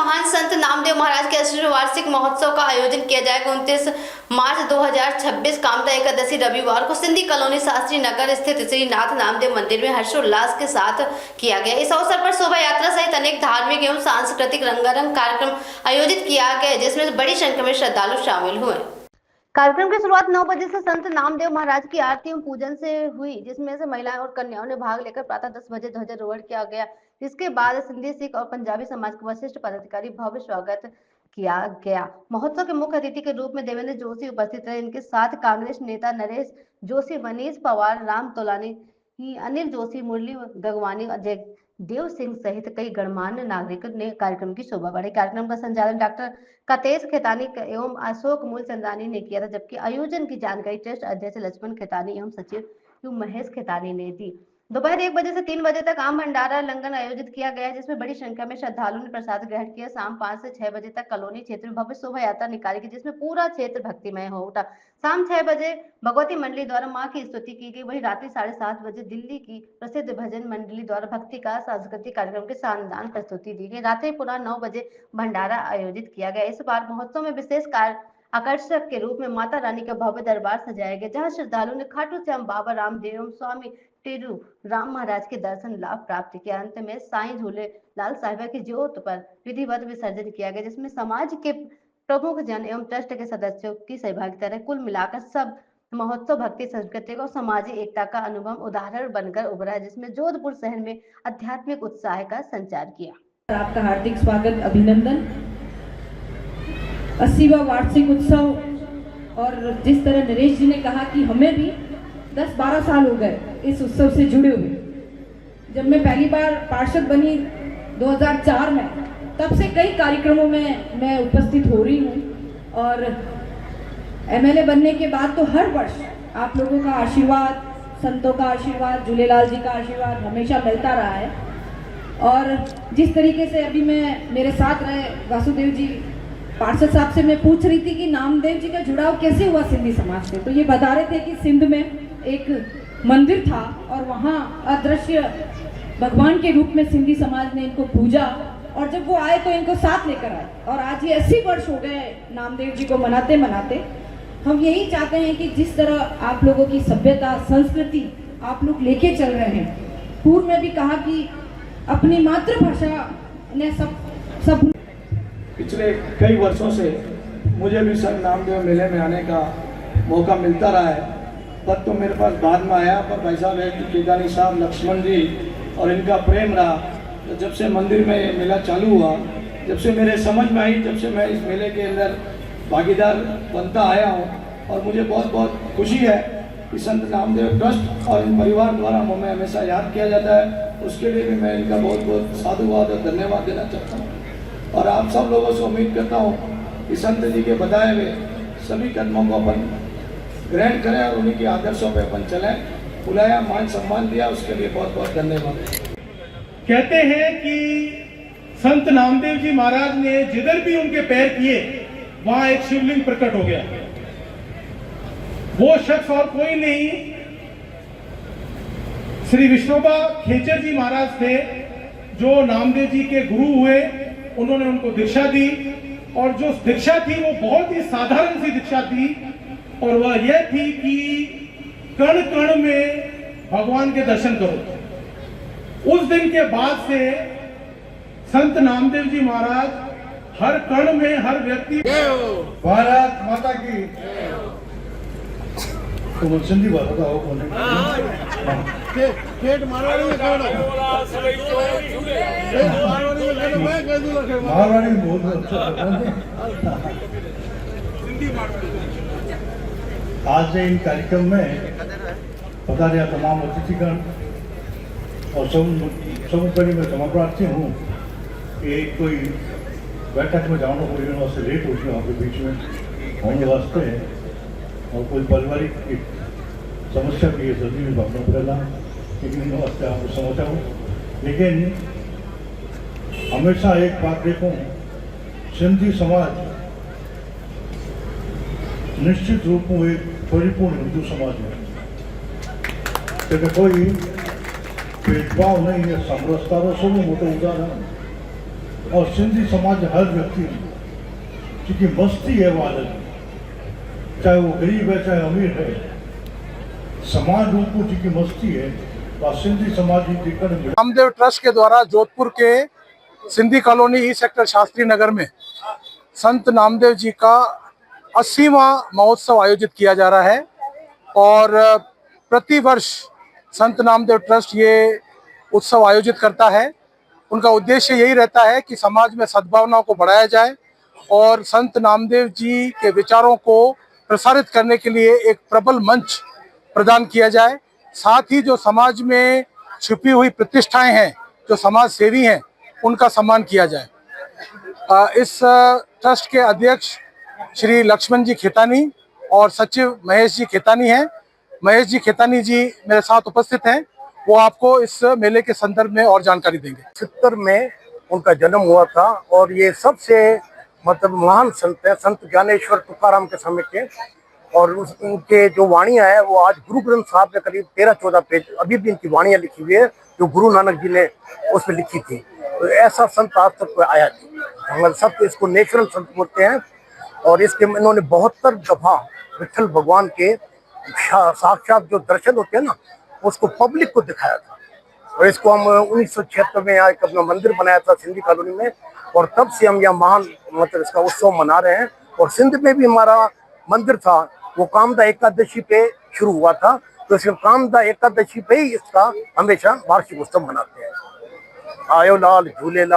महान संत नामदेव महाराज के 80वें वार्षिक महोत्सव का आयोजन किया जाएगा 29 मार्च 2026 कामता एकादशी रविवार को सिंधी कॉलोनी शास्त्री नगर स्थित श्री नाथ नामदेव मंदिर में हर्षोल्लास के साथ किया गया। इस अवसर पर शोभा यात्रा सहित अनेक धार्मिक एवं सांस्कृतिक रंगारंग कार्यक्रम आयोजित किया गया, जिसमें बड़ी संख्या में श्रद्धालु शामिल हुए। कार्यक्रम की शुरुआत 9 बजे से संत नामदेव महाराज की आरती एवं पूजन से हुई, जिसमें से महिलाएं और कन्याओं ने भाग लेकर प्रातः 10 बजे ध्वजारोहण किया गया, जिसके बाद सिंधी, सिख और पंजाबी समाज के वरिष्ठ पदाधिकारी भव्य स्वागत किया गया। महोत्सव के मुख्य अतिथि के रूप में देवेंद्र जोशी उपस्थित रहे। इनके साथ कांग्रेस नेता नरेश जोशी, मनीष पवार, राम तोलानी, अनिल जोशी, मुरली गगवानी, अजय देव सिंह सहित कई गणमान्य नागरिकों ने कार्यक्रम की शोभा बढ़ाई। कार्यक्रम का संचालन डॉक्टर कतेश खेतानी एवं अशोक मूलचंदानी ने किया था, जबकि आयोजन की जानकारी ट्रस्ट अध्यक्ष लक्ष्मण खेतानी एवं सचिव महेश खेतानी ने दी। दोपहर 1 बजे से 3 बजे तक आम भंडारा लंगर आयोजित किया गया, जिसमें बड़ी संख्या में श्रद्धालुओं ने प्रसाद ग्रहण किया। शाम 5 से 6 बजे तक कॉलोनी क्षेत्र में भव्य शोभा यात्रा निकाली गई, जिसमें पूरा क्षेत्र भक्तिमय हो उठा। शाम 6 बजे भगवती मंडली द्वारा मां की स्तुति की गई। वहीं रात्रि 7:30 बजे दिल्ली की प्रसिद्ध भजन मंडली द्वारा भक्ति का सांस्कृतिक कार्यक्रम की शानदार प्रस्तुति दी गई। रात्रि पुनः 9 बजे भंडारा आयोजित किया गया। इस बार महोत्सव में विशेष आकर्षक के रूप में माता रानी का भव्य दरबार सजाया गया, जहां श्रद्धालुओं ने खाटू श्याम बाबा रामदेव एवं स्वामी टेरू राम महाराज के दर्शन लाभ प्राप्त किया। अंत में साईं झूले लाल साहिबा की ज्योत पर विधिवत विसर्जन किया गया, जिसमें समाज के प्रमुख जन एवं ट्रस्ट के सदस्यों की सहभागिता रही। कुल मिलाकर सब महोत्सव भक्ति, संस्कृति और सामाजिक एकता का अनुभव उदाहरण बनकर उभरा है, जिसमें जोधपुर शहर में आध्यात्मिक उत्साह का संचार किया। आपका हार्दिक स्वागत, अभिनंदन। 80वां वार्षिक उत्सव, और जिस तरह नरेश जी ने कहा कि हमें भी 10-12 साल हो गए इस उत्सव से जुड़े हुए। जब मैं पहली बार पार्षद बनी 2004 में, तब से कई कार्यक्रमों में मैं उपस्थित हो रही हूँ, और एमएलए बनने के बाद तो हर वर्ष आप लोगों का आशीर्वाद, संतों का आशीर्वाद, झूलेलाल जी का आशीर्वाद हमेशा मिलता रहा है। और जिस तरीके से अभी मैं मेरे साथ रहे वासुदेव जी पार्षद साहब से मैं पूछ रही थी कि नामदेव जी का जुड़ाव कैसे हुआ सिंधी समाज से, तो ये बता रहे थे कि सिंध में एक मंदिर था और वहाँ अदृश्य भगवान के रूप में सिंधी समाज ने इनको पूजा, और जब वो आए तो इनको साथ लेकर आए, और आज ये 80 वर्ष हो गए नामदेव जी को मनाते मनाते। हम यही चाहते हैं कि जिस तरह आप लोगों की सभ्यता, संस्कृति आप लोग लेके चल रहे हैं, पूर्व में भी कहा कि अपनी मातृभाषा ने सब पिछले कई वर्षों से मुझे भी संत नामदेव मेले में आने का मौका मिलता रहा है, पर तो मेरे पास बाद में आया, पर भाई साहब केदानी साहब, लक्ष्मण जी और इनका प्रेम रहा। तो जब से मंदिर में मेला चालू हुआ, जब से मेरे समझ में आई, जब से मैं इस मेले के अंदर भागीदार बनता आया हूँ, और मुझे बहुत बहुत खुशी है कि संत नामदेव ट्रस्ट और इन परिवार द्वारा हमें हमेशा याद किया जाता है। उसके लिए भी मैं इनका बहुत बहुत साधुवाद और धन्यवाद देना चाहता हूँ, और आप सब लोगों से उम्मीद करता हूँ कि संत जी के बताए हुए सभी कदमों को अपन ग्रहण करें और उन्हीं के आदर्शों पे अपन चलें। बुलाया, मान सम्मान दिया, उसके लिए बहुत बहुत धन्यवाद। कहते हैं कि संत नामदेव जी महाराज ने जिधर भी उनके पैर किए वहां एक शिवलिंग प्रकट हो गया। वो शख्स और कोई नहीं, श्री विष्णोबा खेचर जी महाराज थे, जो नामदेव जी के गुरु हुए। उन्होंने उनको दीक्षा दी, और जो दीक्षा थी वो बहुत ही साधारण सी दीक्षा थी, और वह यह थी कि कण कण में भगवान के दर्शन करो। उस दिन के बाद से संत नामदेव जी महाराज हर कण में, हर व्यक्ति, भारत माता की। तो सिंधी भाषा का हो कौन मारवाड़ी बोल आज से इन कार्यक्रम में पधारे तमाम अतिथिगण और समुपरि में क्षमा प्रार्थी हूँ कि कोई बैठक में जाना कोई वास्ते लेट हो गया आपके बीच में होने वास्ते, और कोई पारिवारिक समस्या की जल्दी में भावना पड़ेगा, लेकिन इन वास्ते आपको समझाऊँ। लेकिन हमेशा एक बात देखो, सिंधी समाज निश्चित रूप में एक परिपूर्ण हिंदू समाज है, क्योंकि कोई भेदभाव नहीं है, समरसता सब मोटो उदाहरण और सिंधी समाज हर व्यक्ति की मस्ती है वो अलग, चाहे वो गरीब है चाहे अमीर है, समाज रूप जी मस्ती है और सिंधी समाज जी नामदेव ट्रस्ट के द्वारा जोधपुर के Sindhi colony E sector Shastri Nagar में संत नामदेव जी का 80वां महोत्सव आयोजित किया जा रहा है। और प्रति वर्ष संत नामदेव ट्रस्ट ये उत्सव आयोजित करता है। उनका उद्देश्य यही रहता है कि समाज में सद्भावनाओं को बढ़ाया जाए और संत नामदेव जी के विचारों को प्रसारित करने के लिए एक प्रबल मंच प्रदान किया जाए। साथ ही जो समाज में छिपी हुई प्रतिष्ठाएं हैं, जो समाज सेवी हैं, उनका सम्मान किया जाए। इस ट्रस्ट के अध्यक्ष श्री लक्ष्मण जी खेतानी और सचिव महेश जी खेतानी हैं। महेश जी खेतानी जी मेरे साथ उपस्थित हैं, वो आपको इस मेले के संदर्भ में और जानकारी देंगे। 70 में उनका जन्म हुआ था और ये सबसे मतलब महान संत है, संत ज्ञानेश्वर तुकाराम के समय के। और उनके जो वाणियाँ है वो आज गुरु ग्रंथ साहब में करीब 13-14 पेज अभी भी इनकी वाणियाँ लिखी हुई है, जो गुरु नानक जी ने उसमें लिखी थी। तो ऐसा संत आज तक कोई आया नहीं। हमारे सब इसको नेचुरल संत बोलते हैं। और इसके इन्होंने 72 दफा विठल भगवान के साक्षात जो दर्शन होते हैं ना, उसको पब्लिक को दिखाया था। और इसको हम 1976 में यहाँ एक अपना मंदिर बनाया था सिंधी कॉलोनी में, और तब से हम यहाँ महान मतलब इसका उत्सव मना रहे हैं। और सिंध में भी हमारा मंदिर था, वो कामदा एकादशी पे शुरू हुआ था, तो इसके कामदा एकादशी पे ही इसका हमेशा वार्षिक उत्सव मनाते हैं। आयो लाल झूले लाल।